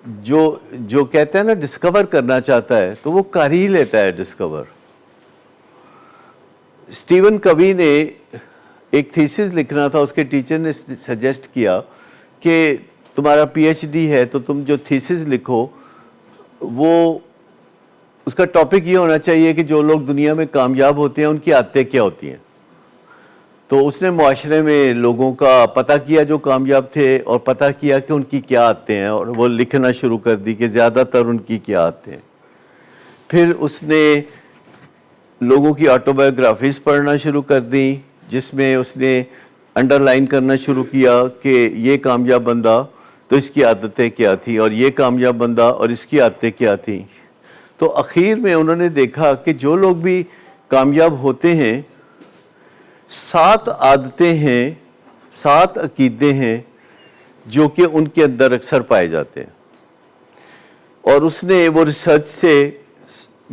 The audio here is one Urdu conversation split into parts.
جو کہتے ہیں نا ڈسکور کرنا چاہتا ہے تو وہ کر ہی لیتا ہے ڈسکور. اسٹیون کوی نے ایک تھیسس لکھنا تھا, اس کے ٹیچر نے سجیسٹ کیا کہ تمہارا پی ایچ ڈی ہے تو تم جو تھیسس لکھو وہ اس کا ٹاپک یہ ہونا چاہیے کہ جو لوگ دنیا میں کامیاب ہوتے ہیں ان کی عادتیں کیا ہوتی ہیں. تو اس نے معاشرے میں لوگوں کا پتہ کیا جو کامیاب تھے اور پتہ کیا کہ ان کی کیا عادتیں ہیں, اور وہ لکھنا شروع کر دی کہ زیادہ تر ان کی کیا عادتیں ہیں. پھر اس نے لوگوں کی آٹو بایوگرافیز پڑھنا شروع کر دیں جس میں اس نے انڈر لائن کرنا شروع کیا کہ یہ کامیاب بندہ تو اس کی عادتیں کیا تھیں, اور یہ کامیاب بندہ اور اس کی عادتیں کیا تھیں. تو اخیر میں انہوں نے دیکھا کہ جو لوگ بھی کامیاب ہوتے ہیں 7 عادتیں ہیں, 7 عقیدے ہیں جو کہ ان کے اندر اکثر پائے جاتے ہیں. اور اس نے وہ ریسرچ سے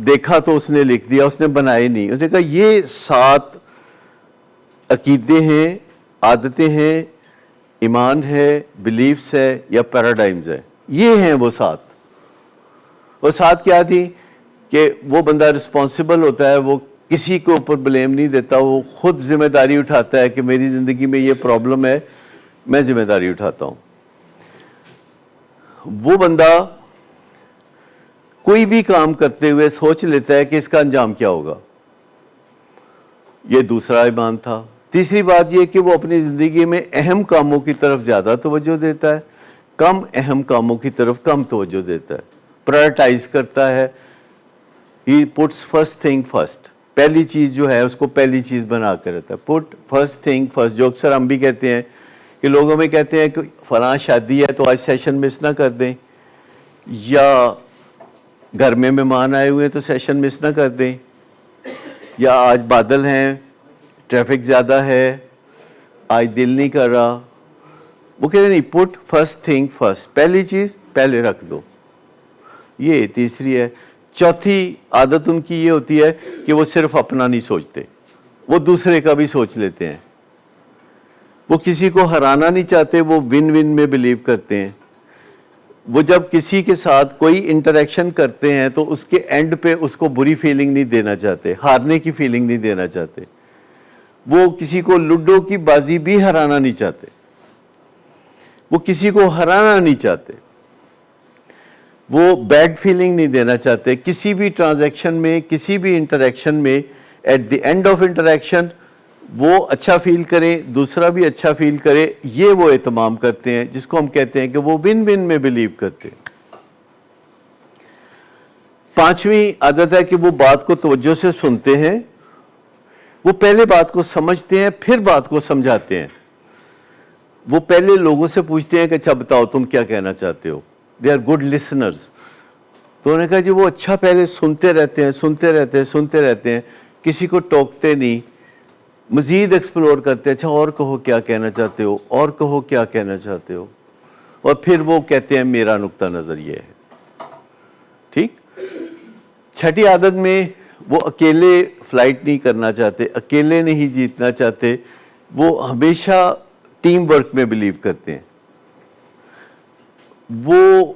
دیکھا تو اس نے لکھ دیا, اس نے بنائے نہیں. اس نے کہا یہ 7 عقیدے ہیں, عادتیں ہیں, ایمان ہے, بلیفز ہے یا پیراڈائمز ہے, یہ ہیں وہ 7. وہ 7 کیا تھی کہ وہ بندہ رسپانسبل ہوتا ہے, وہ کسی کے اوپر بلیم نہیں دیتا, وہ خود ذمہ داری اٹھاتا ہے کہ میری زندگی میں یہ پرابلم ہے, میں ذمہ داری اٹھاتا ہوں. وہ بندہ کوئی بھی کام کرتے ہوئے سوچ لیتا ہے کہ اس کا انجام کیا ہوگا. یہ دوسرا ایمان تھا. تیسری بات یہ کہ وہ اپنی زندگی میں اہم کاموں کی طرف زیادہ توجہ دیتا ہے, کم اہم کاموں کی طرف کم توجہ دیتا ہے, پرائرٹائز کرتا ہے. He puts first thing first. پہلی چیز جو ہے اس کو پہلی چیز بنا کے رہتا ہے. Put first thing first, جو اکثر ہم بھی کہتے ہیں کہ لوگوں میں کہتے ہیں کہ فلاں شادی ہے تو آج سیشن مس نہ کر دیں, یا گھر میں مہمان آئے ہوئے ہیں تو سیشن مس نہ کر دیں, یا آج بادل ہیں, ٹریفک زیادہ ہے, آج دل نہیں کر رہا. وہ کہتے ہیں نہیں, put first thing first, پہلی چیز پہلے رکھ دو. یہ تیسری ہے. چوتھی عادت ان کی یہ ہوتی ہے کہ وہ صرف اپنا نہیں سوچتے, وہ دوسرے کا بھی سوچ لیتے ہیں. وہ کسی کو ہرانا نہیں چاہتے, وہ ون ون میں بلیو کرتے ہیں. وہ جب کسی کے ساتھ کوئی انٹریکشن کرتے ہیں تو اس کے اینڈ پہ اس کو بری فیلنگ نہیں دینا چاہتے, ہارنے کی فیلنگ نہیں دینا چاہتے. وہ کسی کو لوڈو کی بازی بھی ہرانا نہیں چاہتے, وہ کسی کو ہرانا نہیں چاہتے, وہ بیڈ فیلنگ نہیں دینا چاہتے. کسی بھی ٹرانزیکشن میں, کسی بھی انٹریکشن میں, at the end of interaction وہ اچھا فیل کریں, دوسرا بھی اچھا فیل کرے, یہ وہ اہتمام کرتے ہیں, جس کو ہم کہتے ہیں کہ وہ ون ون میں بلیو کرتے ہیں. 5ویں عادت ہے کہ وہ بات کو توجہ سے سنتے ہیں. وہ پہلے بات کو سمجھتے ہیں پھر بات کو سمجھاتے ہیں. وہ پہلے لوگوں سے پوچھتے ہیں کہ اچھا بتاؤ تم کیا کہنا چاہتے ہو. They are good listeners. تو انہوں نے کہا جی وہ اچھا پہلے سنتے رہتے ہیں, سنتے رہتے ہیں, سنتے رہتے ہیں, کسی کو ٹوکتے نہیں, مزید ایکسپلور کرتے ہیں. اچھا اور کہو کیا کہنا چاہتے ہو, اور کہو کیا کہنا چاہتے ہو, اور پھر وہ کہتے ہیں میرا نقطہ نظر یہ ہے. ٹھیک. 6ٹھی عادت میں وہ اکیلے فلائٹ نہیں کرنا چاہتے, اکیلے نہیں جیتنا چاہتے, وہ ہمیشہ ٹیم ورک میں بلیو کرتے ہیں. وہ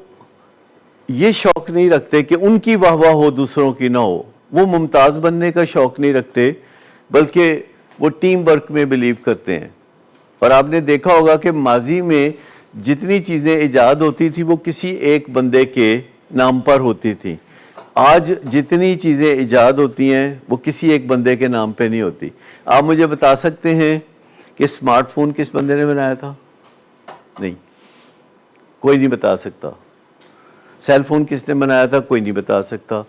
یہ شوق نہیں رکھتے کہ ان کی واہ واہ ہو دوسروں کی نہ ہو, وہ ممتاز بننے کا شوق نہیں رکھتے, بلکہ وہ ٹیم ورک میں بلیو کرتے ہیں. اور آپ نے دیکھا ہوگا کہ ماضی میں جتنی چیزیں ایجاد ہوتی تھی وہ کسی ایک بندے کے نام پر ہوتی تھی. آج جتنی چیزیں ایجاد ہوتی ہیں وہ کسی ایک بندے کے نام پہ نہیں ہوتی. آپ مجھے بتا سکتے ہیں کہ اسمارٹ فون کس بندے نے بنایا تھا؟ نہیں, کوئی نہیں بتا سکتا. سیل فون کس نے بنایا تھا؟ کوئی نہیں بتا سکتا.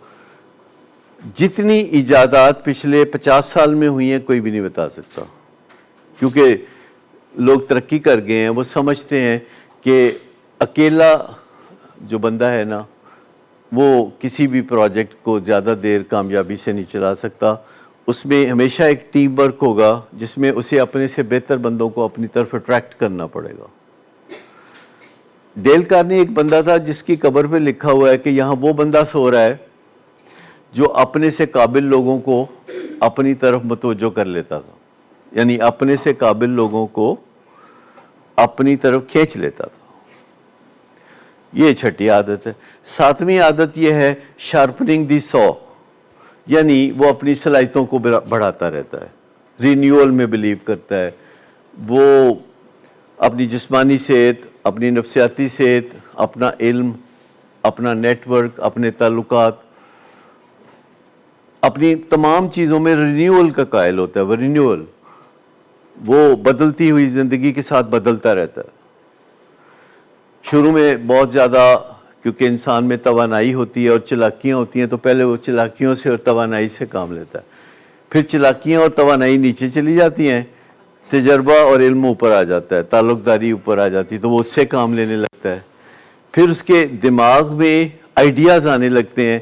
جتنی ایجادات پچھلے 50 سال میں ہوئی ہیں کوئی بھی نہیں بتا سکتا, کیونکہ لوگ ترقی کر گئے ہیں. وہ سمجھتے ہیں کہ اکیلا جو بندہ ہے نا وہ کسی بھی پروجیکٹ کو زیادہ دیر کامیابی سے نہیں چلا سکتا. اس میں ہمیشہ ایک ٹیم ورک ہوگا جس میں اسے اپنے سے بہتر بندوں کو اپنی طرف اٹریکٹ کرنا پڑے گا. ڈیل کارنی ایک بندہ تھا جس کی قبر پہ لکھا ہوا ہے کہ یہاں وہ بندہ سو رہا ہے جو اپنے سے قابل لوگوں کو اپنی طرف متوجہ کر لیتا تھا, یعنی اپنے سے قابل لوگوں کو اپنی طرف کھینچ لیتا تھا. یہ چھٹی عادت ہے. ساتویں عادت یہ ہے شارپننگ دی سو، یعنی وہ اپنی صلاحیتوں کو بڑھاتا رہتا ہے، رینیول میں بلیو کرتا ہے. وہ اپنی جسمانی صحت، اپنی نفسیاتی صحت، اپنا علم، اپنا نیٹ ورک، اپنے تعلقات، اپنی تمام چیزوں میں رینیول کا قائل ہوتا ہے. وہ رینیول وہ بدلتی ہوئی زندگی کے ساتھ بدلتا رہتا ہے. شروع میں بہت زیادہ، کیونکہ انسان میں توانائی ہوتی ہے اور چلاکیاں ہوتی ہیں، تو پہلے وہ چلاکیوں سے اور توانائی سے کام لیتا ہے. پھر چلاکیاں اور توانائی نیچے چلی جاتی ہیں، تجربہ اور علم اوپر آ جاتا ہے، تعلق داری اوپر آ جاتی ہے، تو وہ اس سے کام لینے لگتا ہے. پھر اس کے دماغ میں آئیڈیاز آنے لگتے ہیں.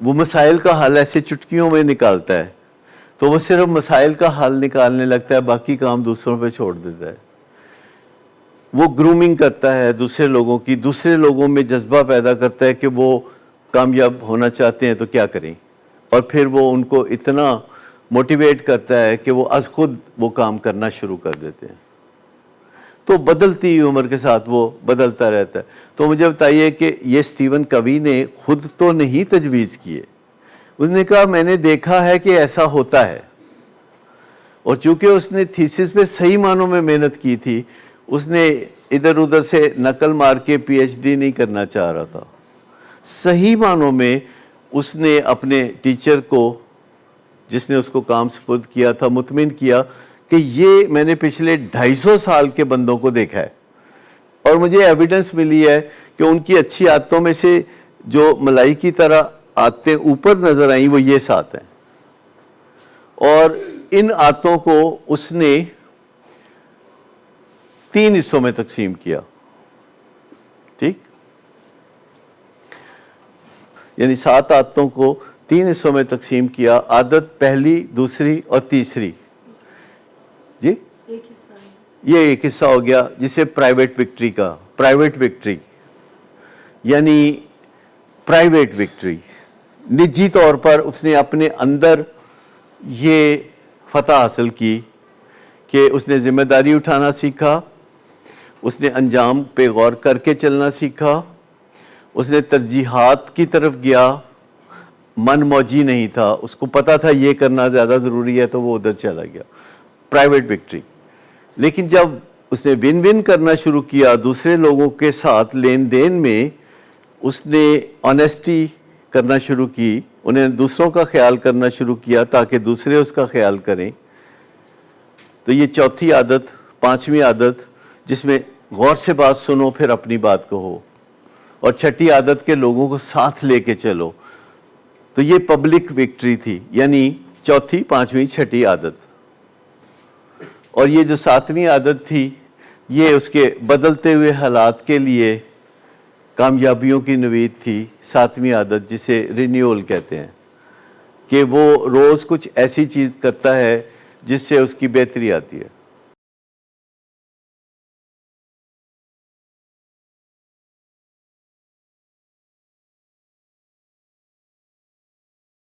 وہ مسائل کا حل ایسے چٹکیوں میں نکالتا ہے، تو وہ صرف مسائل کا حل نکالنے لگتا ہے، باقی کام دوسروں پہ چھوڑ دیتا ہے. وہ گرومنگ کرتا ہے دوسرے لوگوں کی، دوسرے لوگوں میں جذبہ پیدا کرتا ہے کہ وہ کامیاب ہونا چاہتے ہیں تو کیا کریں، اور پھر وہ ان کو اتنا موٹیویٹ کرتا ہے کہ وہ از خود وہ کام کرنا شروع کر دیتے ہیں. تو بدلتی عمر کے ساتھ وہ بدلتا رہتا ہے. تو مجھے بتائیے کہ یہ سٹیون کوی نے خود تو نہیں تجویز کیے، اس نے کہا میں نے دیکھا ہے کہ ایسا ہوتا ہے. اور چونکہ اس نے تھیسس پہ صحیح معنوں میں محنت کی تھی، اس نے ادھر ادھر سے نقل مار کے پی ایچ ڈی نہیں کرنا چاہ رہا تھا. صحیح معنوں میں اس نے اپنے ٹیچر کو، جس نے اس کو کام سپرد کیا تھا، مطمئن کیا کہ یہ میں نے پچھلے 250 سال کے بندوں کو دیکھا ہے، اور مجھے ایویڈنس ملی ہے کہ ان کی اچھی عادتوں میں سے جو ملائی کی طرح عادتیں اوپر نظر آئیں وہ یہ 7 ہیں. اور ان عادتوں کو اس نے 3 حصوں میں تقسیم کیا. ٹھیک، یعنی 7 عادتوں کو 3 حصوں میں تقسیم کیا. عادت پہلی، دوسری اور تیسری. جی یہ ایک حصہ ہو گیا جسے پرائیویٹ وکٹری کا. پرائیویٹ وکٹری یعنی پرائیویٹ وکٹری، نجی طور پر اس نے اپنے اندر یہ فتح حاصل کی کہ اس نے ذمہ داری اٹھانا سیکھا، اس نے انجام پہ غور کر کے چلنا سیکھا، اس نے ترجیحات کی طرف گیا، من موجی نہیں تھا، اس کو پتا تھا یہ کرنا زیادہ ضروری ہے تو وہ ادھر چلا گیا. Private victory. لیکن جب اس نے ون ون کرنا شروع کیا دوسرے لوگوں کے ساتھ لین دین میں، اس نے آنیسٹی کرنا شروع کی، انہیں دوسروں کا خیال کرنا شروع کیا تاکہ دوسرے اس کا خیال کریں. تو یہ چوتھی عادت. 5ویں عادت جس میں غور سے بات سنو پھر اپنی بات کہو. اور 6ٹھی عادت کے لوگوں کو ساتھ لے کے چلو. تو یہ پبلک وکٹری تھی، یعنی چوتھی، 5ویں، 6ٹھی عادت. اور یہ جو 7ویں عادت تھی یہ اس کے بدلتے ہوئے حالات کے لیے کامیابیوں کی نوید تھی. 7ویں عادت جسے رینیول کہتے ہیں، کہ وہ روز کچھ ایسی چیز کرتا ہے جس سے اس کی بہتری آتی ہے.